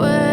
away.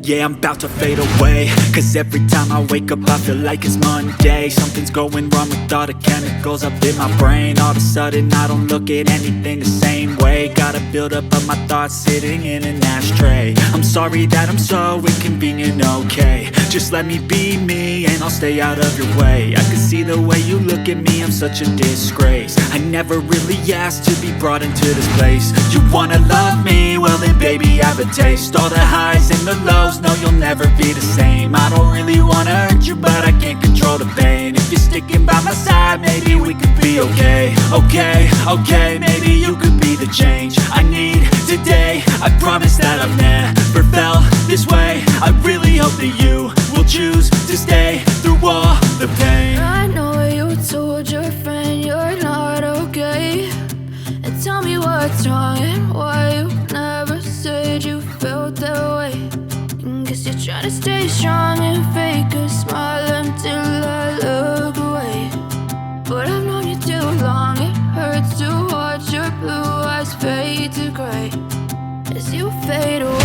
Yeah, I'm about to fade away, cause every time I wake up I feel like it's Monday. Something's going wrong with all the chemicals up in my brain. All of a sudden I don't look at anything the same way. Gotta build up of my thoughts sitting in an ashtray. I'm sorry that I'm so inconvenient, okay. Just let me be me and I'll stay out of your way. I can see the way you look at me, I'm such a disgrace. I never really asked to be brought into this place. You wanna love me? Well then baby have a taste. All the highs and the lows, no you'll never be the same. I don't really wanna hurt you but I can't control the pain. If you're sticking by my side maybe we could be okay. Okay, maybe you could be the change I need today. I promise that I've never felt this way. I really hope that you will choose to stay through all the pain. I know you told your friend you're not okay, and tell me what's wrong and why you never said you felt that way. Guess you're trying to stay strong and fake a smile until I look away. But I've known you too long, it hurts to watch your blue eyes fade to gray as you fade away.